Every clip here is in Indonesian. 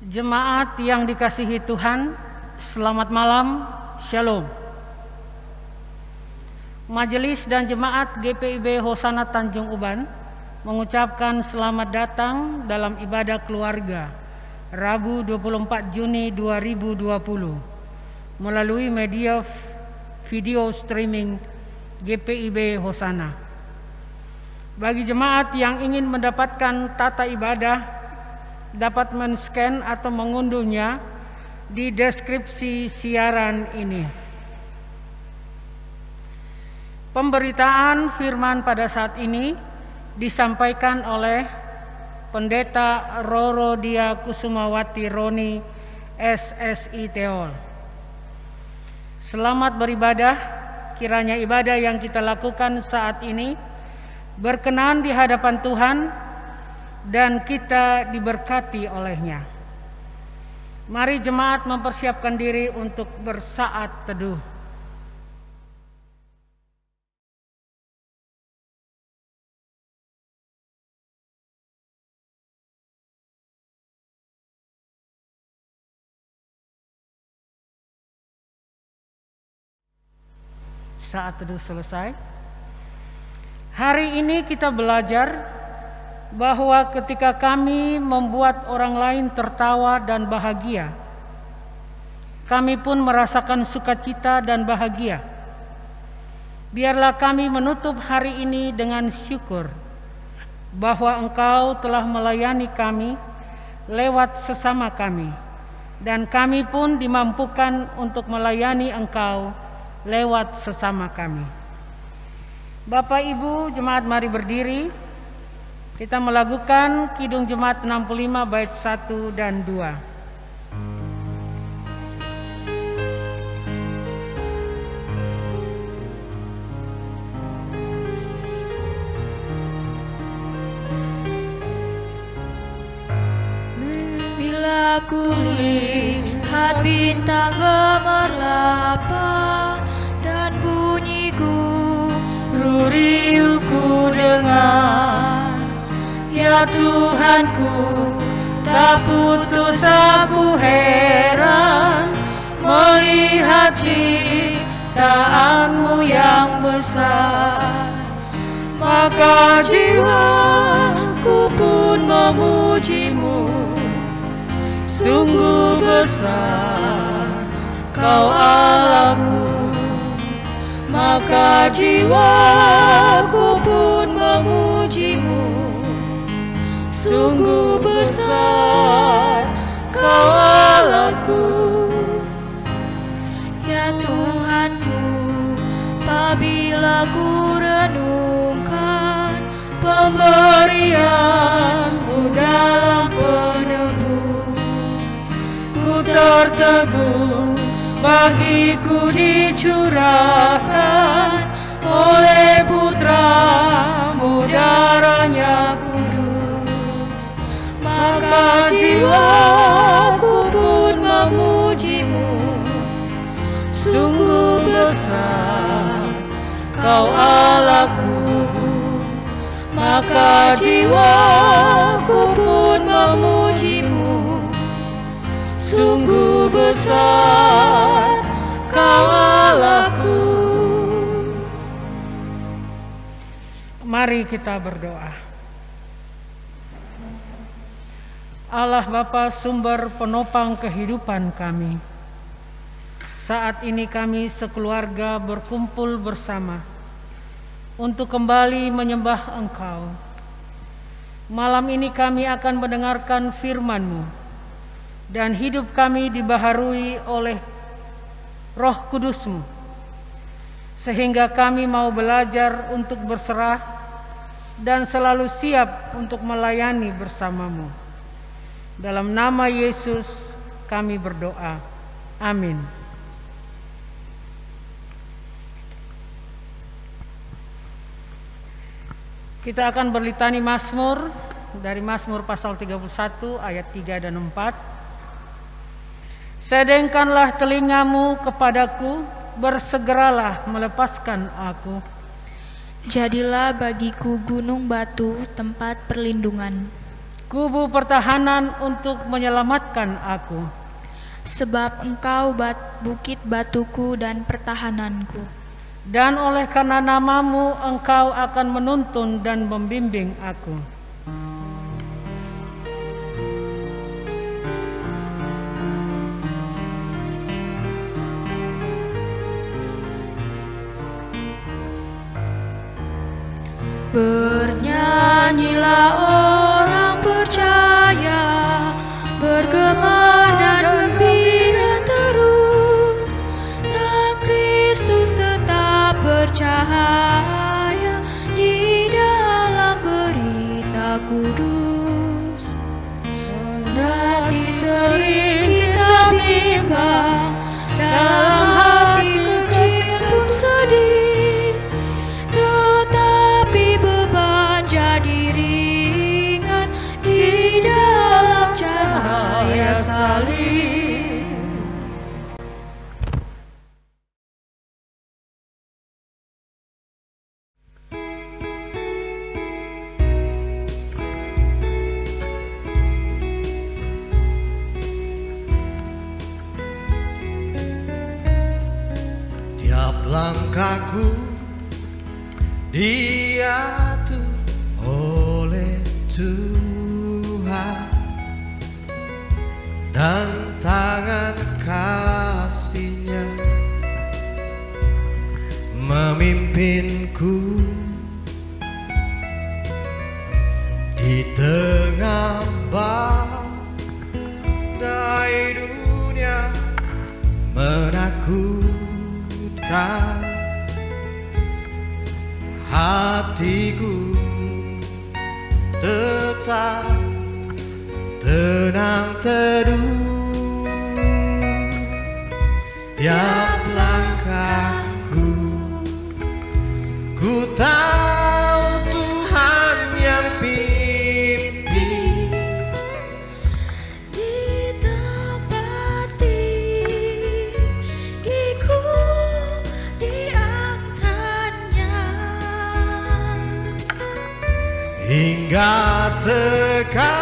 Jemaat yang dikasihi Tuhan, selamat malam, Shalom. Majelis dan Jemaat GPIB Hosana Tanjung Uban mengucapkan selamat datang dalam ibadah keluarga Rabu 24 Juni 2020 melalui media video streaming GPIB Hosana. Bagi jemaat yang ingin mendapatkan tata ibadah, dapat men-scan atau mengunduhnya di deskripsi siaran ini. Pemberitaan firman pada saat ini disampaikan oleh Pendeta Roro Dia Kusumawati Roni SSI Teol. Selamat beribadah, kiranya ibadah yang kita lakukan saat ini berkenan di hadapan Tuhan dan kita diberkati olehnya. Mari jemaat mempersiapkan diri untuk bersaat teduh. Saat teduh selesai. Hari ini kita belajar bahwa ketika kami membuat orang lain tertawa dan bahagia, kami pun merasakan sukacita dan bahagia. Biarlah kami menutup hari ini dengan syukur bahwa Engkau telah melayani kami lewat sesama kami, dan kami pun dimampukan untuk melayani Engkau lewat sesama kami. Bapak Ibu jemaat, mari berdiri. Kita melakukan Kidung Jemaat 65 bait 1 dan 2. Bila kulihat bintang gemerlap dan bunyi guru riuhku dengar, ya Tuhanku, tak putus aku heran melihat ciptaan-Mu yang besar. Maka jiwaku pun memuji-Mu, sungguh besar Kau Allahku. Maka jiwaku pun memuji-Mu, sungguh besar Kau Allahku. Ya Tuhanku, apabila ku renungkan pemberian-Mu dalam penebus, ku tertegun bagiku dicurahkan oleh Putra-Mu darahnya kudus. Maka jiwaku pun memuji-Mu, sungguh besar Kau Allahku. Maka jiwaku pun memuji-Mu, sungguh besar Kau Allahku. Mari kita berdoa. Allah Bapa, sumber penopang kehidupan kami, saat ini kami sekeluarga berkumpul bersama untuk kembali menyembah Engkau. Malam ini kami akan mendengarkan firman-Mu, dan hidup kami dibaharui oleh Roh Kudus-Mu, sehingga kami mau belajar untuk berserah dan selalu siap untuk melayani bersama-Mu. Dalam nama Yesus kami berdoa. Amin. Kita akan berlitani Mazmur dari Mazmur pasal 31 ayat 3 dan 4. Sedengkanlah telingamu kepadaku, bersegeralah melepaskan aku. Jadilah bagiku gunung batu tempat perlindungan. kubu pertahanan untuk menyelamatkan aku. Sebab Engkau bukit batuku dan pertahananku. Dan oleh karena namamu Engkau akan menuntun dan membimbing aku. Bernyanyilah orang percaya, bergema dan gembira terus. Terang Kristus tetap bercahaya di dalam berita kudus. Kendati sering kita bimbang, dalam hati kecil pun sedih, tetapi beban jadi ringan di dalam cahaya salib. Tiap langkahku diatur oleh Tuhan, dan tangan kasih-Nya memimpinku di tengah badai dunia menakutkan. Hatiku tetap tenang teduh. Tiap langkahku ku tahu Tuhan yang pimpin. Di tempat tinggiku diangkatnya, Hingga sekali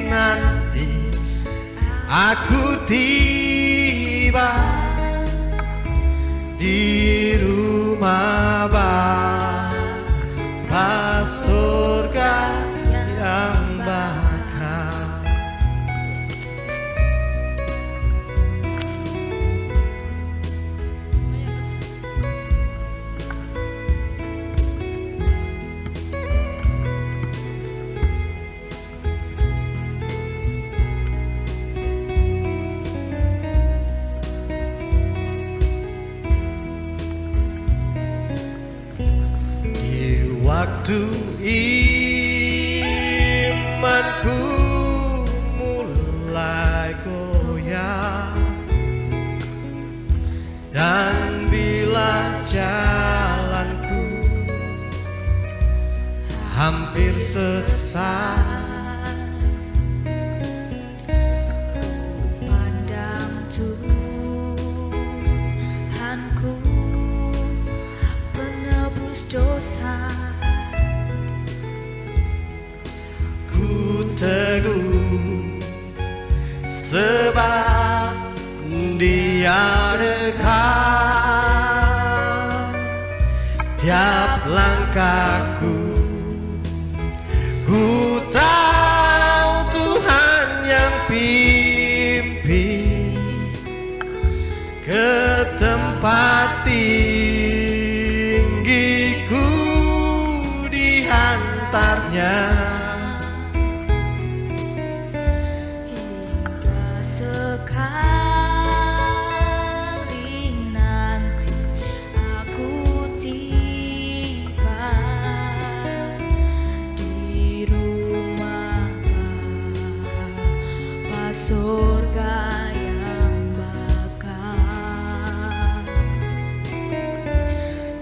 nanti aku tiba di rumah Bapa surga yang bakal. Waktu imanku mulai goyah, dan bila jalanku hampir sesat, pandang Tuhanku, penebus dosa. Teguh sebab Dia dekat. Tiap langkahku ku tahu Tuhan yang pimpin ke tempat tinggiku dihantarnya.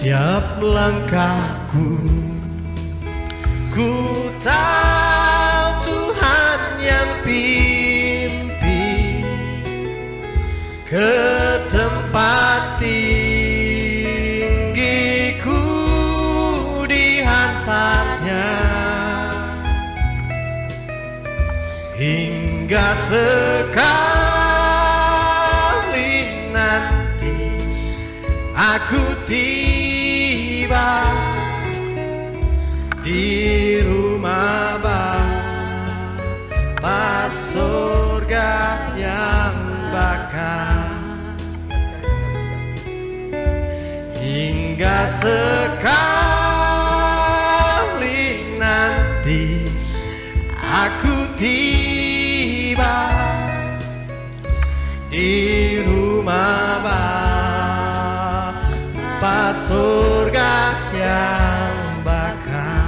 Tiap langkahku ku tahu Tuhan yang pimpin ke tempat tinggiku dihantarnya. sekali nanti aku tiba di rumah Bapa surga yang bakal, hingga sekali nanti aku tiba di rumah Bapa surga yang bakal.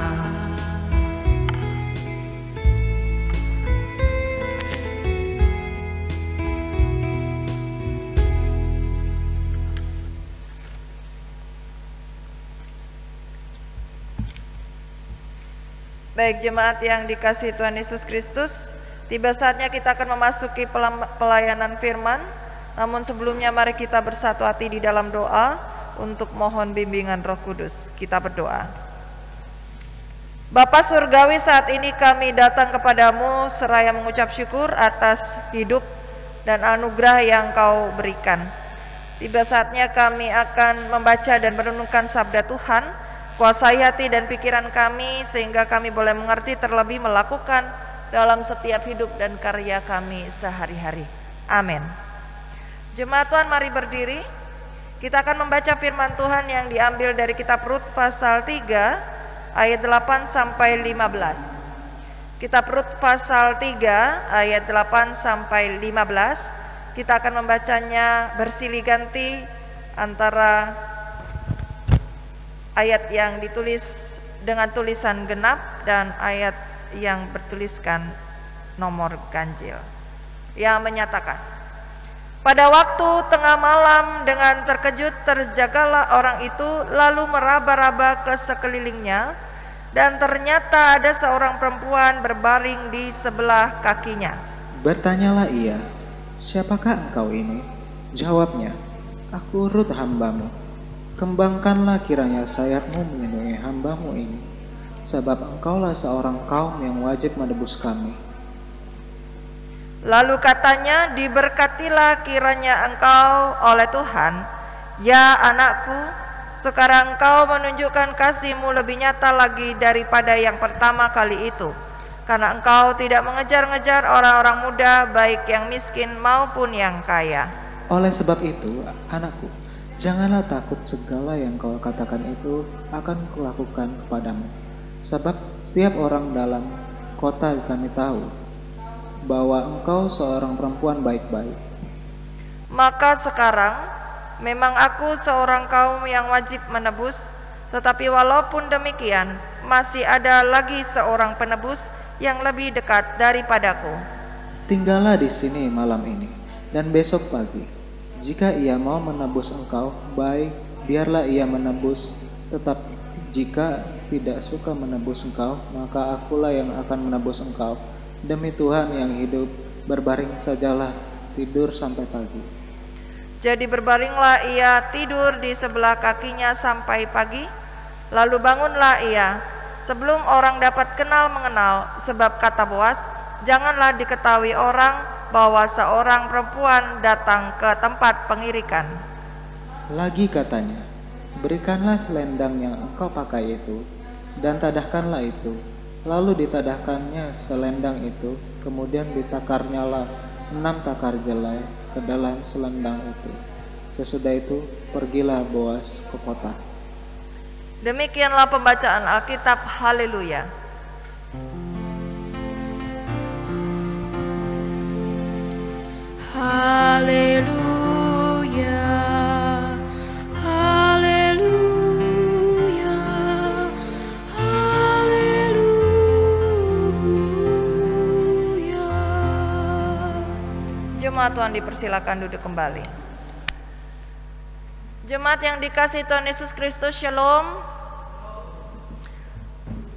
Baik jemaat yang dikasihi Tuhan Yesus Kristus, tiba saatnya kita akan memasuki pelayanan firman. Namun sebelumnya mari kita bersatu hati di dalam doa untuk mohon bimbingan Roh Kudus. Kita berdoa. Bapa Surgawi, saat ini kami datang kepadamu seraya mengucap syukur atas hidup dan anugerah yang Kau berikan. Tiba saatnya kami akan membaca dan merenungkan sabda Tuhan. Kuasai hati dan pikiran kami sehingga kami boleh mengerti terlebih melakukan dalam setiap hidup dan karya kami sehari-hari. Amin. Jemaat Tuhan, mari berdiri. Kita akan membaca firman Tuhan yang diambil dari kitab Rut pasal 3 ayat 8 sampai 15. Kitab Rut pasal 3 ayat 8 sampai 15. Kita akan membacanya bersilih ganti antara ayat yang ditulis dengan tulisan genap dan ayat yang bertuliskan nomor ganjil, yang menyatakan, pada waktu tengah malam dengan terkejut terjagalah orang itu, lalu meraba-raba ke sekelilingnya, dan ternyata ada seorang perempuan berbaring di sebelah kakinya. Bertanyalah ia, siapakah engkau ini? Jawabnya, aku Rut hambamu. Kembangkanlah kiranya sayapmu melindungi hambamu ini, sebab engkaulah seorang kaum yang wajib menebus kami. Lalu katanya, diberkatilah kiranya engkau oleh Tuhan, ya anakku, sekarang engkau menunjukkan kasih-Mu lebih nyata lagi daripada yang pertama kali itu, karena engkau tidak mengejar-ngejar orang-orang muda, baik yang miskin maupun yang kaya. Oleh sebab itu, anakku, janganlah takut segala yang kau katakan itu akan kulakukan kepadamu. Sebab setiap orang dalam kota kami tahu bahwa engkau seorang perempuan baik-baik. Maka sekarang memang aku seorang kaum yang wajib menebus, tetapi walaupun demikian masih ada lagi seorang penebus yang lebih dekat daripadaku. Tinggallah di sini malam ini dan besok pagi. Jika ia mau menebus engkau, baik, biarlah ia menebus. Tetap jika tidak suka menebus engkau, maka akulah yang akan menebus engkau. Demi Tuhan yang hidup, berbaring sajalah, tidur sampai pagi. Jadi berbaringlah ia tidur di sebelah kakinya sampai pagi. Lalu bangunlah ia, sebelum orang dapat kenal mengenal, sebab kata Boas, janganlah diketahui orang bahwa seorang perempuan datang ke tempat pengirikan. Lagi katanya, berikanlah selendang yang engkau pakai itu, dan tadahkanlah itu. Lalu ditadahkannya selendang itu, kemudian ditakarnyalah 6 takar jelai ke dalam selendang itu. Sesudah itu, pergilah Boas ke kota. Demikianlah pembacaan Alkitab. Haleluya. Haleluya, haleluya, haleluya. Jemaat Tuhan dipersilakan duduk kembali. Jemaat yang dikasihi Tuhan Yesus Kristus, Shalom.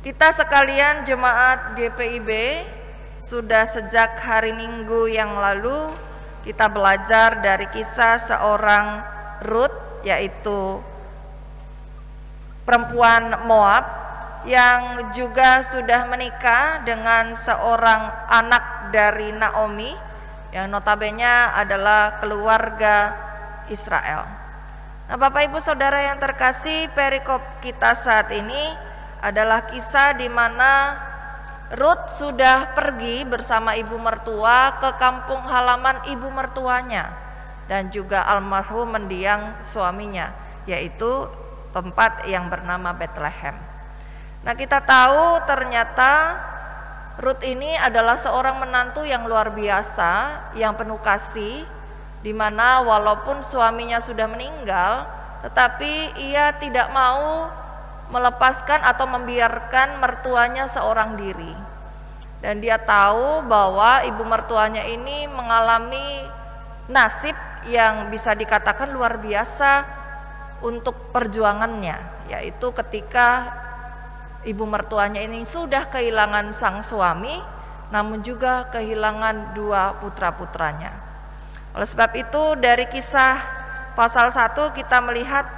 Kita sekalian jemaat GPIB sudah sejak hari Minggu yang lalu kita belajar dari kisah seorang Rut, yaitu perempuan Moab yang juga sudah menikah dengan seorang anak dari Naomi yang notabene adalah keluarga Israel. Nah, Bapak Ibu Saudara yang terkasih, perikop kita saat ini adalah kisah di mana Rut sudah pergi bersama ibu mertua ke kampung halaman ibu mertuanya dan juga almarhum mendiang suaminya, yaitu tempat yang bernama Bethlehem. Nah, kita tahu ternyata Rut ini adalah seorang menantu yang luar biasa, yang penuh kasih, di mana walaupun suaminya sudah meninggal, tetapi ia tidak mau melepaskan atau membiarkan mertuanya seorang diri. Dan dia tahu bahwa ibu mertuanya ini mengalami nasib yang bisa dikatakan luar biasa untuk perjuangannya, yaitu ketika ibu mertuanya ini sudah kehilangan sang suami, namun juga kehilangan dua putra-putranya. Oleh sebab itu dari kisah pasal 1 kita melihat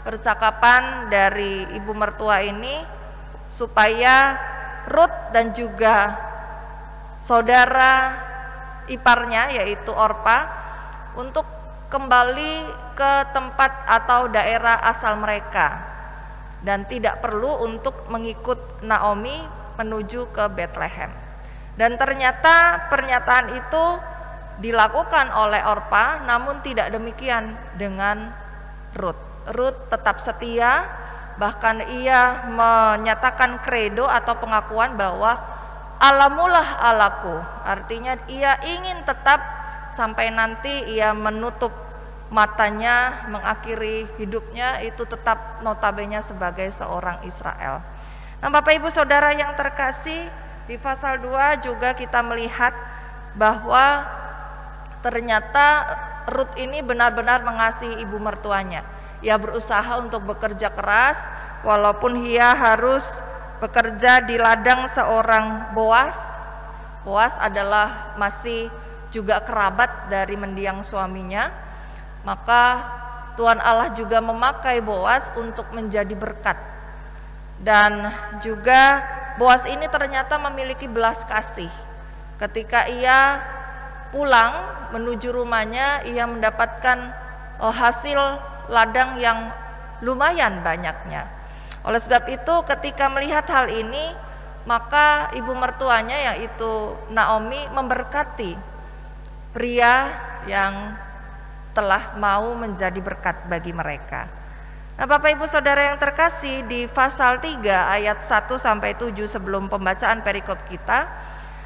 percakapan dari ibu mertua ini supaya Rut dan juga saudara iparnya yaitu Orpa untuk kembali ke tempat atau daerah asal mereka dan tidak perlu untuk mengikut Naomi menuju ke Bethlehem. Dan ternyata pernyataan itu dilakukan oleh Orpa, namun tidak demikian dengan Rut. Rut tetap setia, bahkan ia menyatakan kredo atau pengakuan bahwa Alamulah Allahku, artinya ia ingin tetap sampai nanti ia menutup matanya, mengakhiri hidupnya itu tetap notabene sebagai seorang Israel. Nah, Bapak Ibu Saudara yang terkasih, di pasal 2 juga kita melihat bahwa ternyata Rut ini benar-benar mengasihi ibu mertuanya. Ia berusaha untuk bekerja keras walaupun ia harus bekerja di ladang seorang Boas. Boas adalah masih juga kerabat dari mendiang suaminya. Maka Tuhan Allah juga memakai Boas untuk menjadi berkat. Dan juga Boas ini ternyata memiliki belas kasih. Ketika ia pulang menuju rumahnya, ia mendapatkan hasil ladang yang lumayan banyaknya. Oleh sebab itu ketika melihat hal ini, maka ibu mertuanya yaitu Naomi memberkati pria yang telah mau menjadi berkat bagi mereka. Nah, Bapak Ibu Saudara yang terkasih, di pasal 3 ayat 1 sampai 7 sebelum pembacaan perikop kita,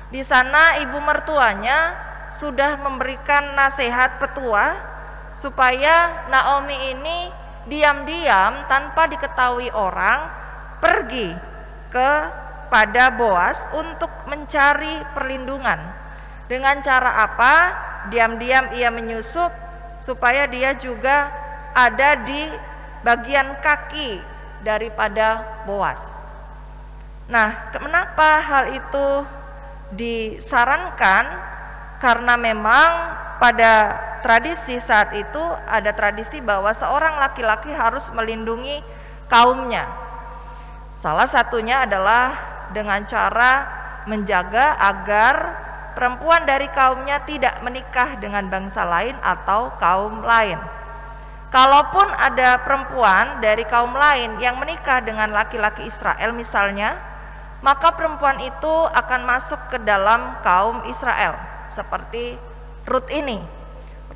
di sana ibu mertuanya sudah memberikan nasihat petua supaya Naomi ini diam-diam tanpa diketahui orang pergi kepada Boas untuk mencari perlindungan. Dengan cara apa? Diam-diam ia menyusup supaya dia juga ada di bagian kaki daripada Boas. Nah, kenapa hal itu disarankan? Karena memang pada tradisi saat itu ada tradisi bahwa seorang laki-laki harus melindungi kaumnya. Salah satunya adalah dengan cara menjaga agar perempuan dari kaumnya tidak menikah dengan bangsa lain atau kaum lain. Kalaupun ada perempuan dari kaum lain yang menikah dengan laki-laki Israel misalnya, maka perempuan itu akan masuk ke dalam kaum Israel, seperti Rut ini.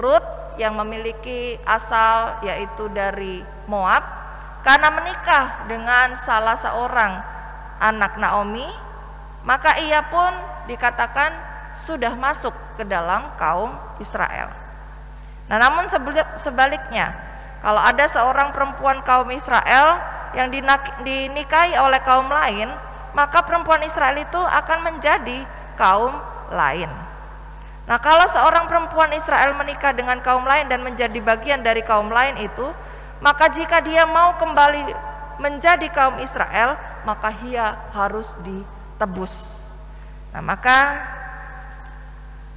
Rut yang memiliki asal yaitu dari Moab, karena menikah dengan salah seorang anak Naomi, maka ia pun dikatakan sudah masuk ke dalam kaum Israel. Nah, namun sebaliknya, kalau ada seorang perempuan kaum Israel yang dinikahi oleh kaum lain, maka perempuan Israel itu akan menjadi kaum lain. Nah, kalau seorang perempuan Israel menikah dengan kaum lain dan menjadi bagian dari kaum lain itu, maka jika dia mau kembali menjadi kaum Israel, maka ia harus ditebus. Nah, maka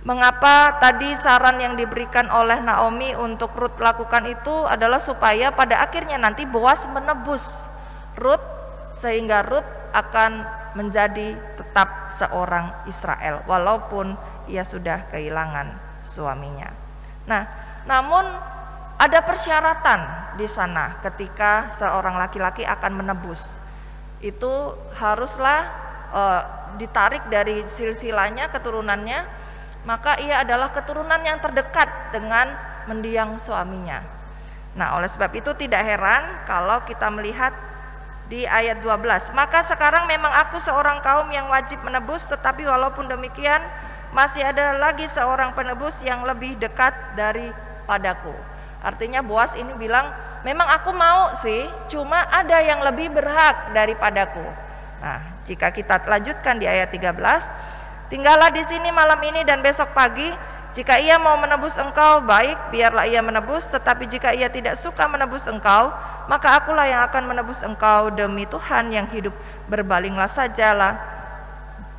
mengapa tadi saran yang diberikan oleh Naomi untuk Rut lakukan itu adalah supaya pada akhirnya nanti Boas menebus Rut, sehingga Rut akan menjadi tetap seorang Israel walaupun ia sudah kehilangan suaminya. Nah, namun ada persyaratan di sana ketika seorang laki-laki akan menebus. Itu haruslah ditarik dari silsilahnya, keturunannya, maka ia adalah keturunan yang terdekat dengan mendiang suaminya. Nah, oleh sebab itu tidak heran kalau kita melihat di ayat 12, maka sekarang memang aku seorang kaum yang wajib menebus, tetapi walaupun demikian masih ada lagi seorang penebus yang lebih dekat daripadaku. Artinya Boas ini bilang, memang aku mau sih, cuma ada yang lebih berhak daripadaku. Nah, jika kita lanjutkan di ayat 13, tinggallah di sini malam ini dan besok pagi. Jika ia mau menebus engkau, baik, biarlah ia menebus. Tetapi jika ia tidak suka menebus engkau, maka akulah yang akan menebus engkau. Demi Tuhan yang hidup, berbalinglah sajalah,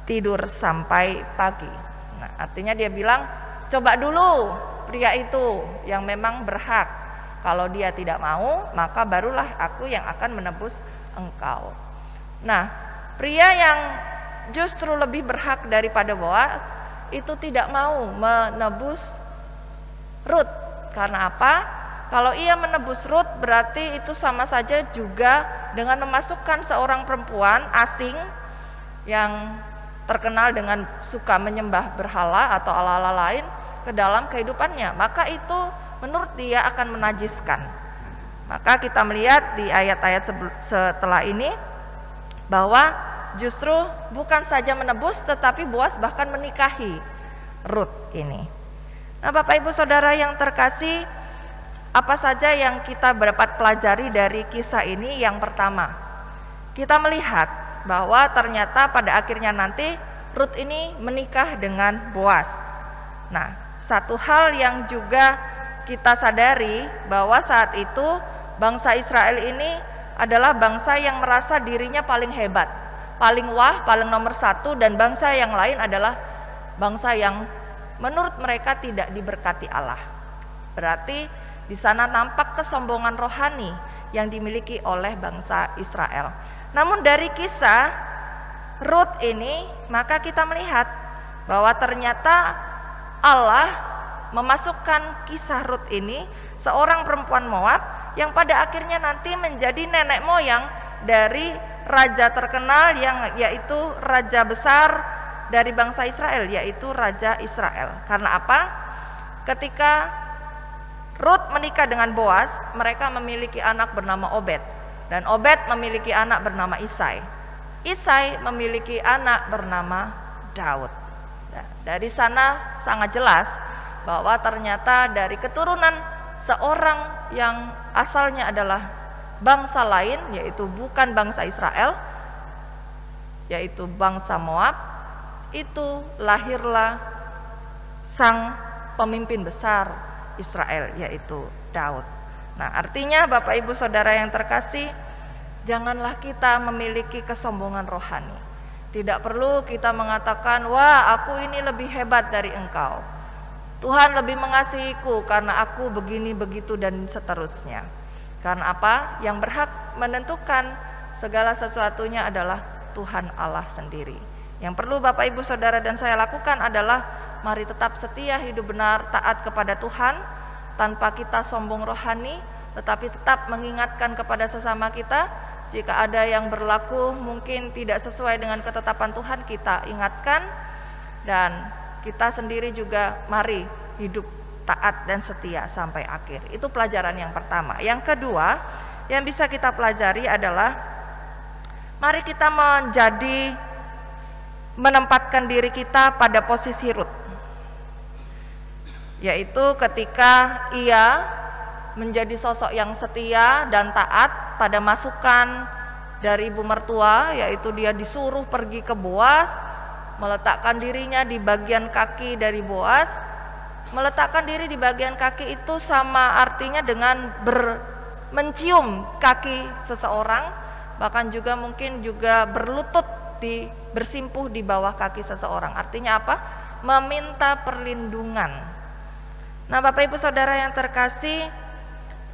tidur sampai pagi. Nah, artinya dia bilang, coba dulu pria itu yang memang berhak. Kalau dia tidak mau, maka barulah aku yang akan menebus engkau. Nah, pria yang justru lebih berhak daripada Boas itu tidak mau menebus Rut. Karena apa? Kalau ia menebus Rut, berarti itu sama saja juga dengan memasukkan seorang perempuan asing yang terkenal dengan suka menyembah berhala atau ala-ala lain ke dalam kehidupannya. Maka itu menurut dia akan menajiskan. Maka kita melihat di ayat-ayat setelah ini bahwa justru bukan saja menebus, tetapi Boas bahkan menikahi Rut ini. Nah, Bapak Ibu Saudara yang terkasih, apa saja yang kita dapat pelajari dari kisah ini? Yang pertama, kita melihat bahwa ternyata pada akhirnya nanti Rut ini menikah dengan Boas. Nah, satu hal yang juga kita sadari bahwa saat itu bangsa Israel ini adalah bangsa yang merasa dirinya paling hebat, paling wah, paling nomor satu, dan bangsa yang lain adalah bangsa yang menurut mereka tidak diberkati Allah. Berarti di sana nampak kesombongan rohani yang dimiliki oleh bangsa Israel. Namun dari kisah Rut ini, maka kita melihat bahwa ternyata Allah memasukkan kisah Rut ini, seorang perempuan Moab yang pada akhirnya nanti menjadi nenek moyang dari raja terkenal yang yaitu raja besar dari bangsa Israel, yaitu Raja Israel. Karena apa? Ketika Rut menikah dengan Boas, mereka memiliki anak bernama Obed, dan Obed memiliki anak bernama Isai. Isai memiliki anak bernama Daud. Nah, dari sana sangat jelas bahwa ternyata dari keturunan seorang yang asalnya adalah bangsa lain, yaitu bukan bangsa Israel, yaitu bangsa Moab, itu lahirlah sang pemimpin besar Israel, yaitu Daud. Nah, artinya Bapak Ibu Saudara yang terkasih, janganlah kita memiliki kesombongan rohani. Tidak perlu kita mengatakan, wah aku ini lebih hebat dari engkau, Tuhan lebih mengasihiku karena aku begini begitu dan seterusnya. Karena apa? Yang berhak menentukan segala sesuatunya adalah Tuhan Allah sendiri. Yang perlu Bapak Ibu Saudara dan saya lakukan adalah mari tetap setia, hidup benar, taat kepada Tuhan tanpa kita sombong rohani, tetapi tetap mengingatkan kepada sesama kita. Jika ada yang berlaku mungkin tidak sesuai dengan ketetapan Tuhan, kita ingatkan, dan kita sendiri juga mari hidup taat dan setia sampai akhir. Itu pelajaran yang pertama. Yang kedua yang bisa kita pelajari adalah mari kita menempatkan diri kita pada posisi Rut, yaitu ketika ia menjadi sosok yang setia dan taat pada masukan dari ibu mertua, yaitu dia disuruh pergi ke Boas, meletakkan dirinya di bagian kaki dari Boas. Meletakkan diri di bagian kaki itu sama artinya dengan mencium kaki seseorang, bahkan juga mungkin juga berlutut bersimpuh di bawah kaki seseorang. Artinya apa? Meminta perlindungan. Nah, Bapak Ibu Saudara yang terkasih,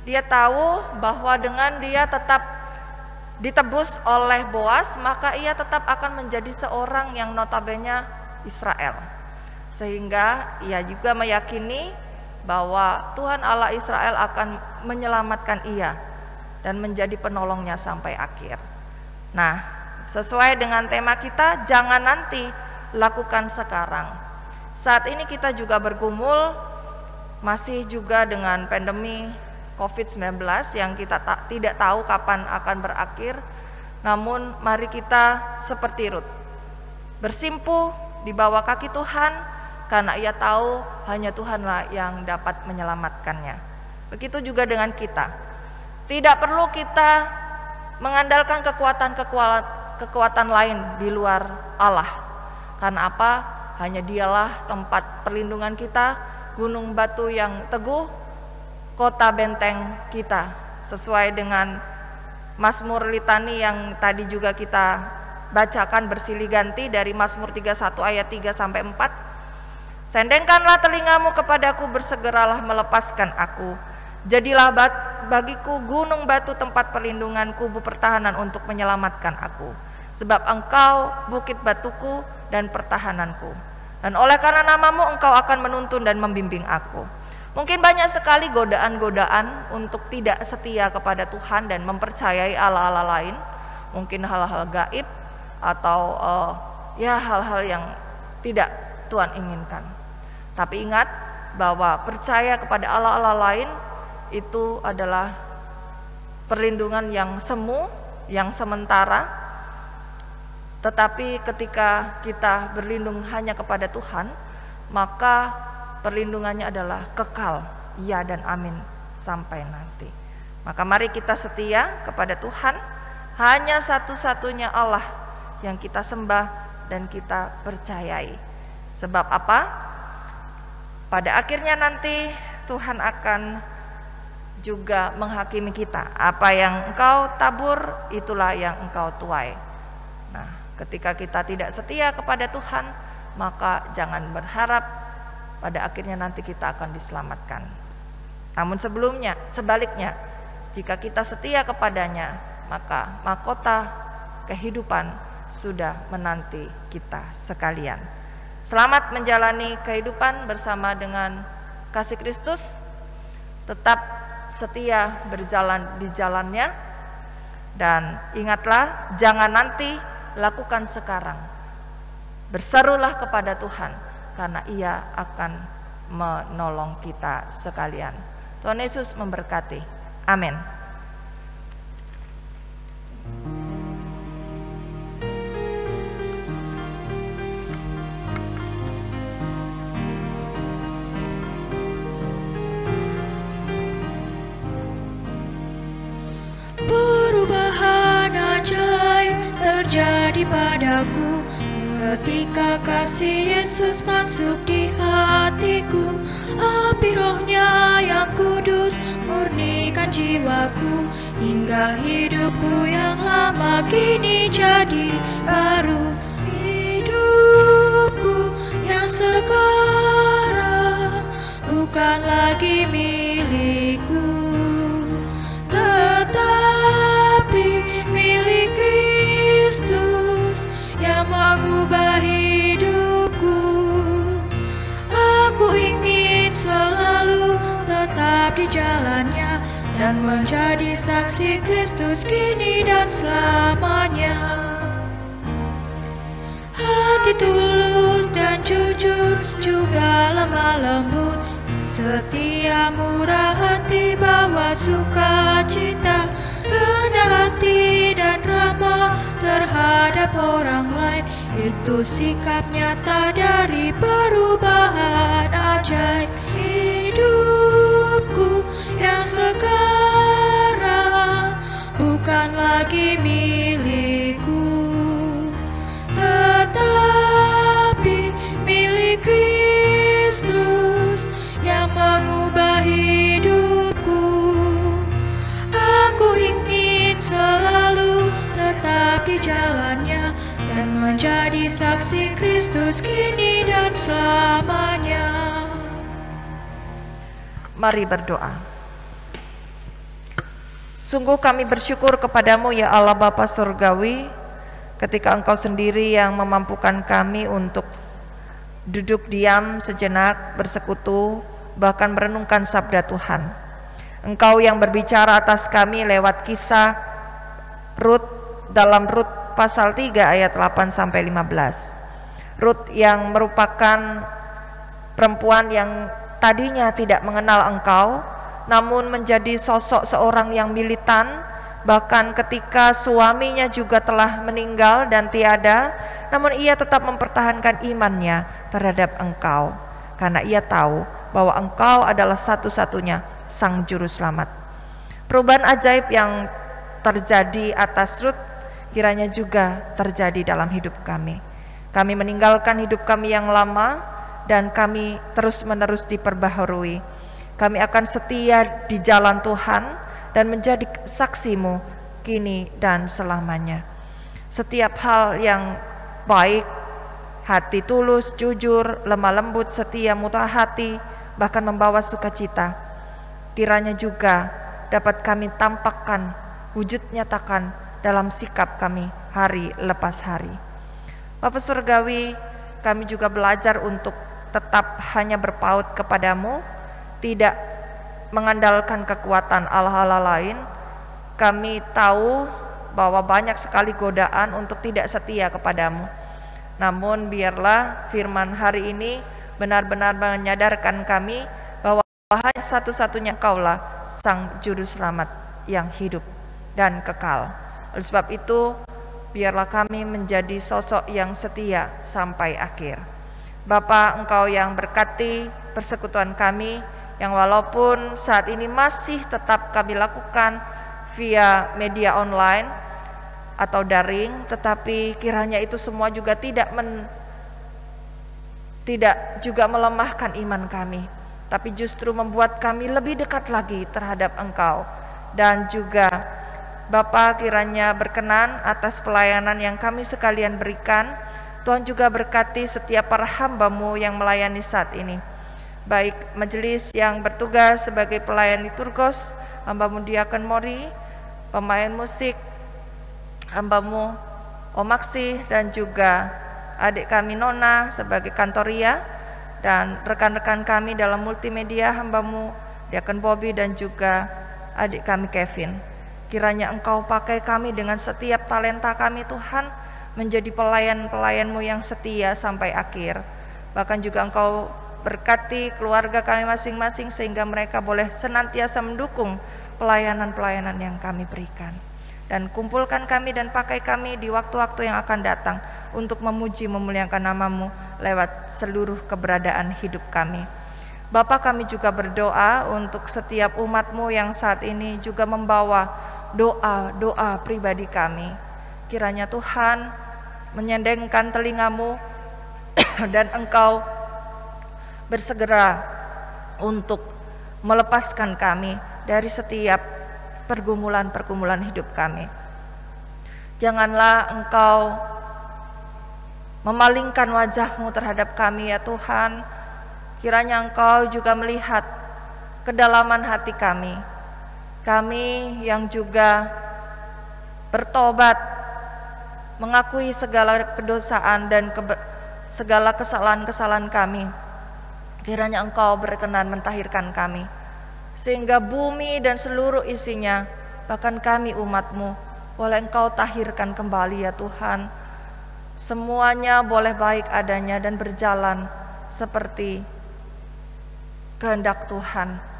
dia tahu bahwa dengan dia tetap ditebus oleh Boas, maka ia tetap akan menjadi seorang yang notabene Israel, Sehingga ia juga meyakini bahwa Tuhan Allah Israel akan menyelamatkan ia dan menjadi penolongnya sampai akhir. Nah, sesuai dengan tema kita, jangan nanti, lakukan sekarang. Saat ini kita juga bergumul masih juga dengan pandemi COVID-19 yang kita tidak tahu kapan akan berakhir. Namun mari kita seperti Rut, bersimpuh di bawah kaki Tuhan, karena ia tahu hanya Tuhanlah yang dapat menyelamatkannya. Begitu juga dengan kita. Tidak perlu kita mengandalkan kekuatan lain di luar Allah. Karena apa? Hanya Dialah tempat perlindungan kita, gunung batu yang teguh, kota benteng kita. Sesuai dengan Mazmur Litani yang tadi juga kita bacakan bersilih ganti dari Mazmur 31 ayat 3 sampai 4. Sendengkanlah telingamu kepadaku, bersegeralah melepaskan aku. Jadilah bagiku gunung batu, tempat perlindungan, kubu pertahanan untuk menyelamatkan aku. Sebab engkau bukit batuku dan pertahananku, dan oleh karena namamu engkau akan menuntun dan membimbing aku. Mungkin banyak sekali godaan-godaan untuk tidak setia kepada Tuhan dan mempercayai Allah-Allah lain. Mungkin hal-hal gaib atau hal-hal yang tidak Tuhan inginkan. Tapi ingat bahwa percaya kepada Allah-Allah lain itu adalah perlindungan yang semu, yang sementara. Tetapi ketika kita berlindung hanya kepada Tuhan, maka perlindungannya adalah kekal, ya dan amin sampai nanti. Maka mari kita setia kepada Tuhan, hanya satu-satunya Allah yang kita sembah dan kita percayai. Sebab apa? Pada akhirnya nanti Tuhan akan juga menghakimi kita. Apa yang engkau tabur, itulah yang engkau tuai. Nah, ketika kita tidak setia kepada Tuhan, maka jangan berharap pada akhirnya nanti kita akan diselamatkan. Namun sebaliknya, jika kita setia kepadanya, maka mahkota kehidupan sudah menanti kita sekalian. Selamat menjalani kehidupan bersama dengan kasih Kristus. Tetap setia berjalan di jalannya, dan ingatlah, jangan nanti, lakukan sekarang. Berserulah kepada Tuhan, karena Ia akan menolong kita sekalian. Tuhan Yesus memberkati. Amin. Perubahan ajaib terjadi padaku ketika kasih Yesus masuk di hatiku. Api Roh-Nya yang kudus murnikan jiwaku, hingga hidupku yang lama kini jadi baru. Hidupku yang sekarang bukan lagi milikku, tetapi milik Kristus yang mengubah hidupku. Aku ingin selalu tetap di jalannya dan menjadi saksi Kristus kini dan selamanya. Hati tulus dan jujur, juga lemah lembut, setia, murah hati, bawa sukacita, rendah hati dan ramah terhadap orang lain. Itu sikap nyata dari perubahan ajaib. Hidupku yang sekarang bukan lagi milikku, tetapi milik Kristus yang mengubah hidupku. Aku ingin selalu tetap di jalannya dan menjadi saksi Kristus kini dan selamanya. Mari berdoa. Sungguh kami bersyukur kepadamu ya Allah Bapa Surgawi, ketika Engkau sendiri yang memampukan kami untuk duduk diam sejenak, bersekutu, bahkan merenungkan sabda Tuhan. Engkau yang berbicara atas kami lewat kisah Rut dalam Rut pasal 3 ayat 8 sampai 15. Rut yang merupakan perempuan yang tadinya tidak mengenal Engkau, namun menjadi sosok seorang yang militan, bahkan ketika suaminya juga telah meninggal dan tiada, namun ia tetap mempertahankan imannya terhadap Engkau, karena ia tahu bahwa Engkau adalah satu-satunya Sang Juru Selamat. Perubahan ajaib yang terjadi atas Rut kiranya juga terjadi dalam hidup kami. Kami meninggalkan hidup kami yang lama dan kami terus-menerus diperbaharui. Kami akan setia di jalan Tuhan dan menjadi saksi-Mu kini dan selamanya. Setiap hal yang baik, hati tulus, jujur, lemah lembut, setia, murah hati, bahkan membawa sukacita, kiranya juga dapat kami tampakkan, wujud nyatakan dalam sikap kami hari lepas hari. Bapa Surgawi, kami juga belajar untuk tetap hanya berpaut kepadamu, tidak mengandalkan kekuatan Allah-Allah lain. Kami tahu bahwa banyak sekali godaan untuk tidak setia kepadamu. Namun biarlah firman hari ini benar-benar menyadarkan kami bahwa hanya satu-satunya Engkaulah Sang Juru Selamat yang hidup dan kekal. Oleh sebab itu, biarlah kami menjadi sosok yang setia sampai akhir. Bapa, Engkau yang berkati persekutuan kami, yang walaupun saat ini masih tetap kami lakukan via media online atau daring, tetapi kiranya itu semua juga tidak juga melemahkan iman kami, tapi justru membuat kami lebih dekat lagi terhadap Engkau. Dan juga Bapa, kiranya berkenan atas pelayanan yang kami sekalian berikan. Tuhan juga berkati setiap para hamba-Mu yang melayani saat ini, baik majelis yang bertugas sebagai pelayan liturgos, hamba-Mu Diakon Mori, pemain musik, hamba-Mu Om Maksi, dan juga adik kami Nona sebagai kantoria, dan rekan-rekan kami dalam multimedia, hamba-Mu Diakon Bobby dan juga adik kami Kevin. Kiranya Engkau pakai kami dengan setiap talenta kami Tuhan, menjadi pelayan-pelayan-Mu yang setia sampai akhir. Bahkan juga Engkau berkati keluarga kami masing-masing sehingga mereka boleh senantiasa mendukung pelayanan-pelayanan yang kami berikan. Dan kumpulkan kami dan pakai kami di waktu-waktu yang akan datang untuk memuji memuliakan nama-Mu lewat seluruh keberadaan hidup kami. Bapa, kami juga berdoa untuk setiap umat-Mu yang saat ini juga membawa doa-doa pribadi kami. Kiranya Tuhan menyendengkan telinga-Mu dan Engkau bersegera untuk melepaskan kami dari setiap pergumulan-pergumulan hidup kami. Janganlah Engkau memalingkan wajah-Mu terhadap kami ya Tuhan. Kiranya Engkau juga melihat kedalaman hati kami. Kami yang juga bertobat, mengakui segala kedosaan dan segala kesalahan-kesalahan kami. Kiranya Engkau berkenan mentahirkan kami, sehingga bumi dan seluruh isinya, bahkan kami umat-Mu, boleh Engkau tahirkan kembali ya Tuhan. Semuanya boleh baik adanya dan berjalan seperti kehendak Tuhan.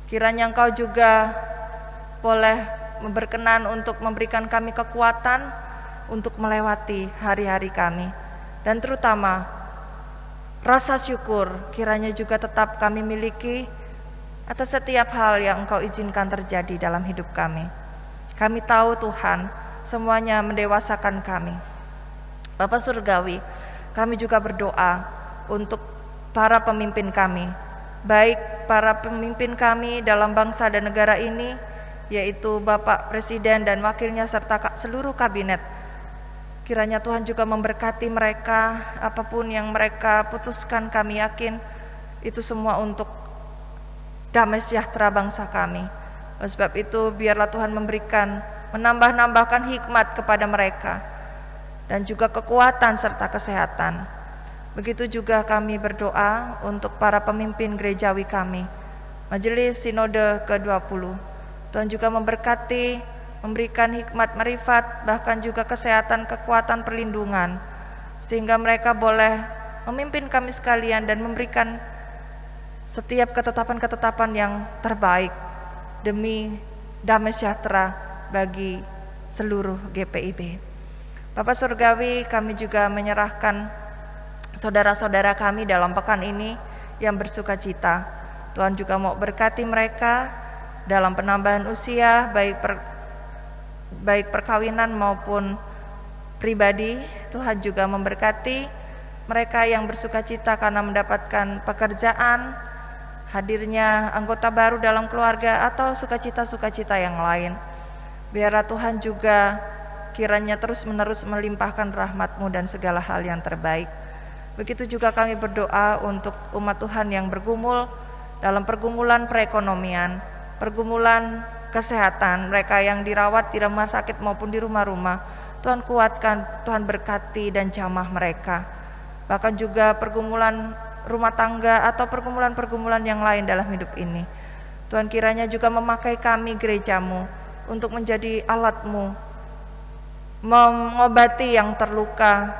Kiranya Engkau juga boleh berkenan untuk memberikan kami kekuatan untuk melewati hari-hari kami, dan terutama rasa syukur kiranya juga tetap kami miliki atas setiap hal yang Engkau izinkan terjadi dalam hidup kami. Kami tahu Tuhan, semuanya mendewasakan kami. Bapa Surgawi, kami juga berdoa untuk para pemimpin kami, baik para pemimpin kami dalam bangsa dan negara ini, yaitu Bapak Presiden dan wakilnya serta seluruh kabinet. Kiranya Tuhan juga memberkati mereka, apapun yang mereka putuskan, kami yakin itu semua untuk damai sejahtera bangsa kami. Oleh sebab itu biarlah Tuhan menambahkan hikmat kepada mereka, dan juga kekuatan serta kesehatan. Begitu juga kami berdoa untuk para pemimpin gerejawi kami, Majelis Sinode ke-20. Tuhan juga memberkati, memberikan hikmat marifat, bahkan juga kesehatan, kekuatan, perlindungan, sehingga mereka boleh memimpin kami sekalian dan memberikan setiap ketetapan-ketetapan yang terbaik demi damai sejahtera bagi seluruh GPIB. Bapak Surgawi, kami juga menyerahkan saudara-saudara kami dalam pekan ini yang bersuka cita. Tuhan juga mau berkati mereka dalam penambahan usia, baik perkawinan maupun pribadi. Tuhan juga memberkati mereka yang bersuka cita karena mendapatkan pekerjaan, hadirnya anggota baru dalam keluarga, atau sukacita-sukacita yang lain. Biarlah Tuhan juga kiranya terus-menerus melimpahkan rahmat-Mu dan segala hal yang terbaik. Begitu juga kami berdoa untuk umat Tuhan yang bergumul dalam pergumulan perekonomian, pergumulan kesehatan, mereka yang dirawat di rumah sakit maupun di rumah-rumah. Tuhan kuatkan, Tuhan berkati dan jamah mereka. Bahkan juga pergumulan rumah tangga atau pergumulan-pergumulan yang lain dalam hidup ini. Tuhan kiranya juga memakai kami gereja-Mu untuk menjadi alat-Mu, mengobati yang terluka,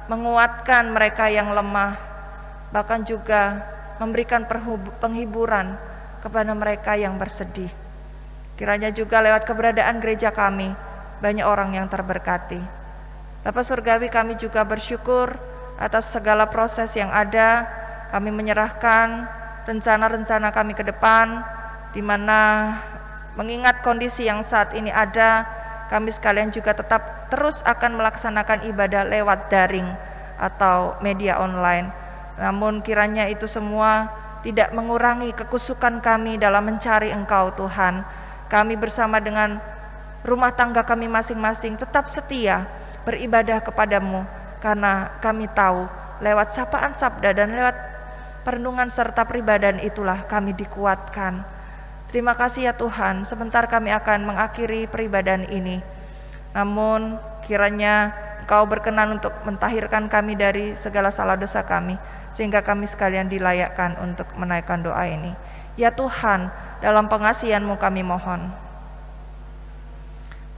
menguatkan mereka yang lemah, bahkan juga memberikan penghiburan kepada mereka yang bersedih. Kiranya juga lewat keberadaan gereja kami, banyak orang yang terberkati. Bapak Surgawi, kami juga bersyukur atas segala proses yang ada. Kami menyerahkan rencana-rencana kami ke depan, di mana mengingat kondisi yang saat ini ada, kami sekalian juga tetap terus akan melaksanakan ibadah lewat daring atau media online. Namun kiranya itu semua tidak mengurangi kekusukan kami dalam mencari Engkau Tuhan. Kami bersama dengan rumah tangga kami masing-masing tetap setia beribadah kepadamu, karena kami tahu lewat sapaan sabda dan lewat perenungan serta peribadahan itulah kami dikuatkan. Terima kasih ya Tuhan, sebentar kami akan mengakhiri peribadahan ini. Namun kiranya Engkau berkenan untuk mentahirkan kami dari segala salah dosa kami, sehingga kami sekalian dilayakkan untuk menaikkan doa ini. Ya Tuhan, dalam pengasihan-Mu kami mohon,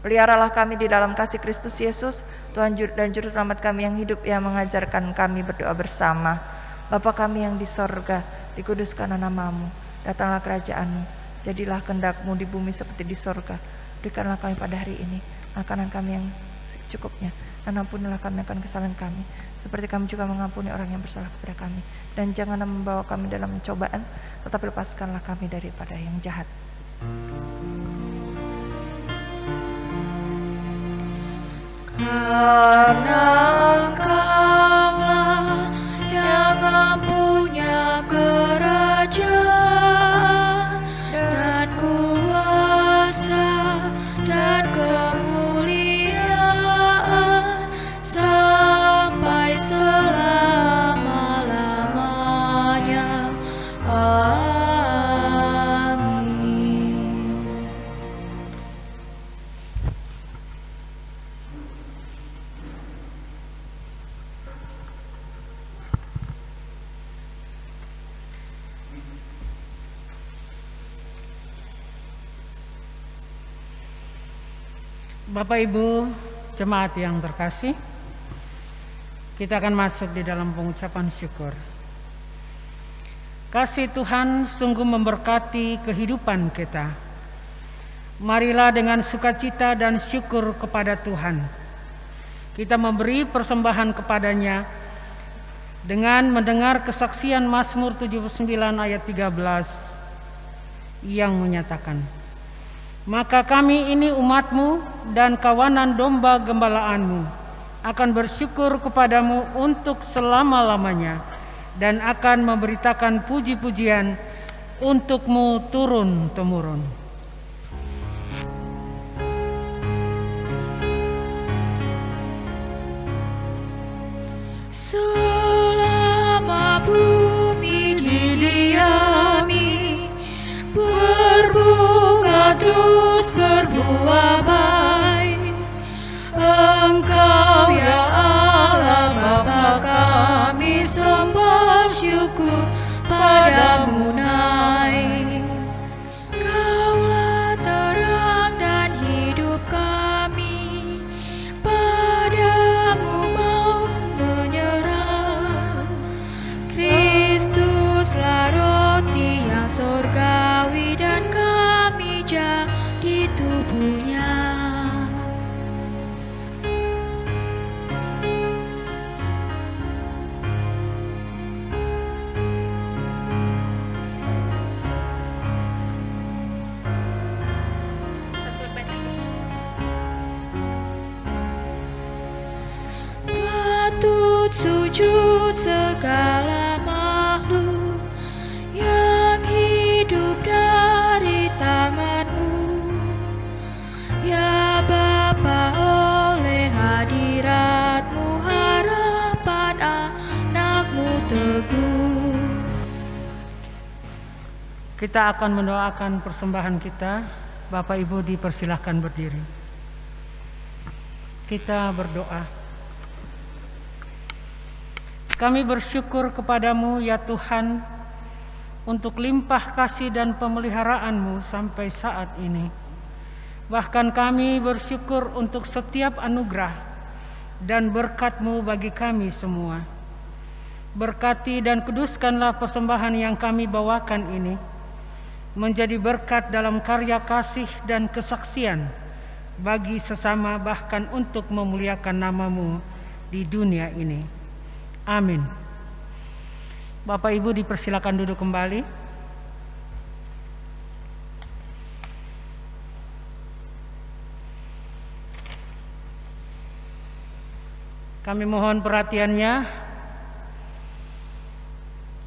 peliharalah kami di dalam kasih Kristus Yesus, Tuhan dan Juru Selamat kami yang hidup, yang mengajarkan kami berdoa bersama. Bapa kami yang di sorga, dikuduskanlah nama-Mu, datanglah kerajaan-Mu, jadilah kehendak-Mu di bumi seperti di sorga. Berikanlah kami pada hari ini makanan kami yang secukupnya, dan ampunilah kami akan kesalahan kami, seperti kami juga mengampuni orang yang bersalah kepada kami. Dan janganlah membawa kami dalam pencobaan, tetapi lepaskanlah kami daripada yang jahat. Karena Engkaulah yang punya kerajaan dan kuasa dan kemuliaan sampai selama-lamanya. Amin. Bapak Ibu jemaat yang terkasih, kita akan masuk di dalam pengucapan syukur. Kasih Tuhan sungguh memberkati kehidupan kita. Marilah dengan sukacita dan syukur kepada Tuhan, kita memberi persembahan kepadanya dengan mendengar kesaksian Mazmur 79 ayat 13 yang menyatakan, maka kami ini umat-Mu dan kawanan domba gembalaanmu akan bersyukur kepadamu untuk selama-lamanya, dan akan memberitakan puji-pujian untuk-Mu turun-temurun. Selama bumi didiami, berbunga terus berbuah baik, Engkau ya Allah Bapa kami sujud segala makhluk yang hidup dari tangan-Mu. Ya Bapa, oleh hadirat-Mu harapan anak-Mu teguh. Kita akan mendoakan persembahan kita. Bapak Ibu dipersilahkan berdiri. Kita berdoa. Kami bersyukur kepadamu ya Tuhan untuk limpah kasih dan pemeliharaan-Mu sampai saat ini. Bahkan kami bersyukur untuk setiap anugerah dan berkat-Mu bagi kami semua. Berkati dan kuduskanlah persembahan yang kami bawakan ini menjadi berkat dalam karya kasih dan kesaksian bagi sesama, bahkan untuk memuliakan nama-Mu di dunia ini. Amin. Bapak Ibu dipersilakan duduk kembali. Kami mohon perhatiannya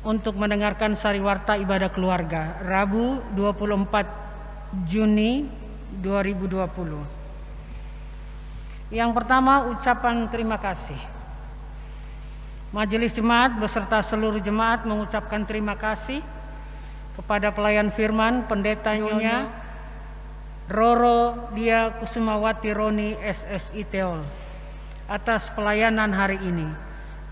untuk mendengarkan sariwarta ibadah keluarga Rabu 24 Juni 2020. Yang pertama, ucapan terima kasih. Majelis Jemaat beserta seluruh jemaat mengucapkan terima kasih kepada pelayan firman Pendeta Nyonya Roro Dia Kusumawati Roni SSI Teol atas pelayanan hari ini.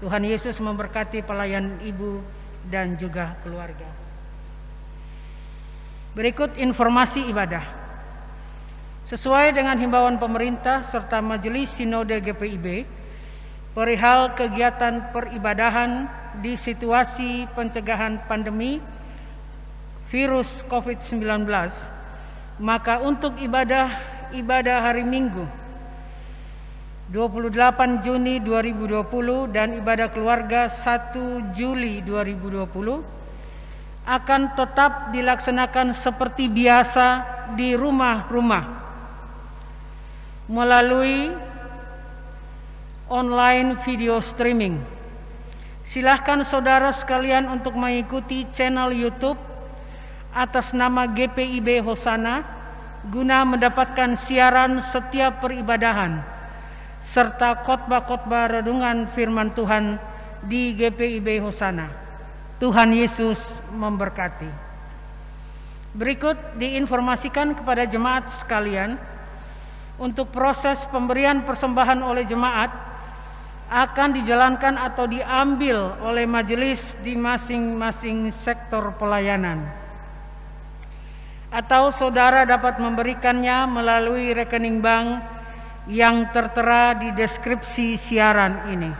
Tuhan Yesus memberkati pelayan ibu dan juga keluarga. Berikut informasi ibadah. Sesuai dengan himbauan pemerintah serta Majelis Sinode GPIB perihal kegiatan peribadahan di situasi pencegahan pandemi virus COVID-19, maka untuk ibadah hari Minggu 28 Juni 2020 dan ibadah keluarga 1 Juli 2020 akan tetap dilaksanakan seperti biasa di rumah-rumah melalui online video streaming. Silahkan saudara sekalian untuk mengikuti channel YouTube atas nama GPIB Hosana guna mendapatkan siaran setiap peribadahan serta khotbah-khotbah renungan firman Tuhan di GPIB Hosana. Tuhan Yesus memberkati. Berikut diinformasikan kepada jemaat sekalian, untuk proses pemberian persembahan oleh jemaat akan dijalankan atau diambil oleh majelis di masing-masing sektor pelayanan. Atau saudara dapat memberikannya melalui rekening bank yang tertera di deskripsi siaran ini.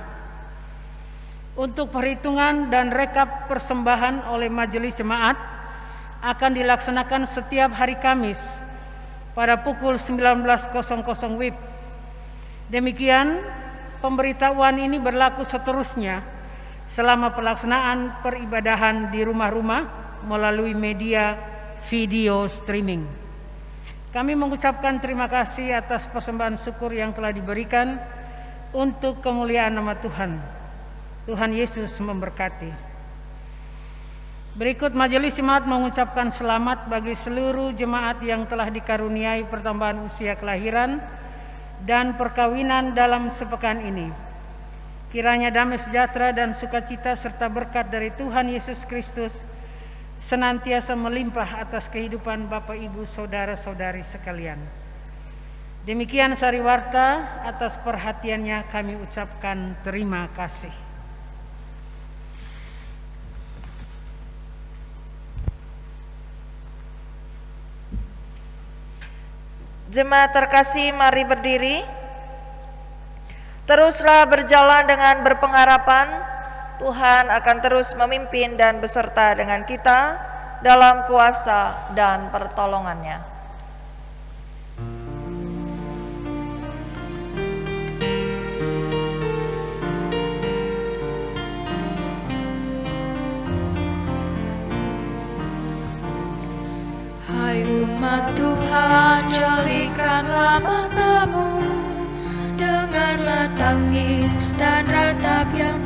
Untuk perhitungan dan rekap persembahan oleh majelis jemaat akan dilaksanakan setiap hari Kamis pada pukul 19.00 WIB. Demikian pemberitahuan ini berlaku seterusnya selama pelaksanaan peribadahan di rumah-rumah melalui media video streaming. Kami mengucapkan terima kasih atas persembahan syukur yang telah diberikan untuk kemuliaan nama Tuhan. Tuhan Yesus memberkati. Berikut majelis jemaat mengucapkan selamat bagi seluruh jemaat yang telah dikaruniai pertambahan usia kelahiran dan perkawinan dalam sepekan ini. Kiranya damai sejahtera dan sukacita serta berkat dari Tuhan Yesus Kristus senantiasa melimpah atas kehidupan Bapak Ibu saudara-saudari sekalian. Demikian sariwarta, atas perhatiannya kami ucapkan terima kasih. Jemaat terkasih, mari berdiri. Teruslah berjalan dengan berpengharapan Tuhan akan terus memimpin dan beserta dengan kita dalam kuasa dan pertolongannya. Hai umat Tuhan, jelikanlah matamu, dengarlah tangis dan ratap yang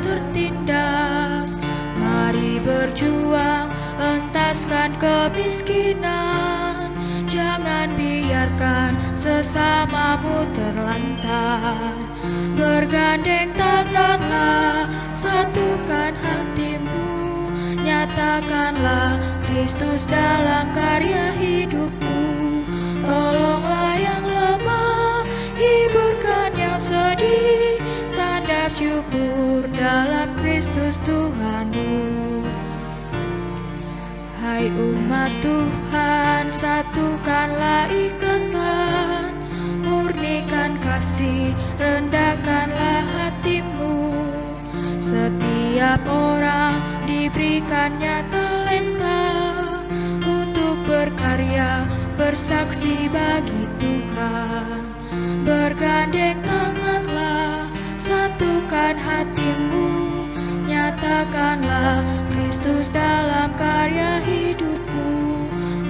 kemiskinan. Jangan biarkan sesamamu terlantar. Bergandeng tanganlah, satukan hatimu. Nyatakanlah Kristus dalam karya hidupmu. Tolonglah yang lemah, hiburkan yang sedih. Tanda syukur dalam Kristus Tuhanmu. Hai umat Tuhan, satukanlah ikatan, murnikan kasih, rendahkanlah hatimu. Setiap orang diberikannya talenta untuk berkarya, bersaksi bagi Tuhan. Bergandeng tanganlah, satukan hatimu. Nyatakanlah Kristus dalam karya hidupmu.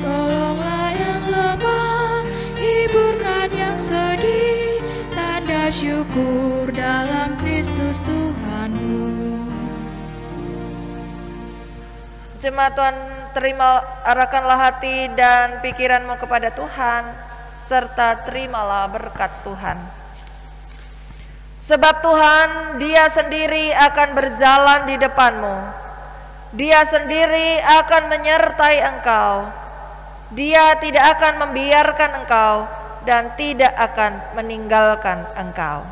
Tolonglah yang lemah, hiburkan yang sedih. Tanda syukur dalam Kristus Tuhanmu. Jemaat Tuhan, arahkanlah hati dan pikiranmu kepada Tuhan, serta terimalah berkat Tuhan. Sebab Tuhan, Dia sendiri akan berjalan di depanmu. Dia sendiri akan menyertai engkau. Dia tidak akan membiarkan engkau dan tidak akan meninggalkan engkau.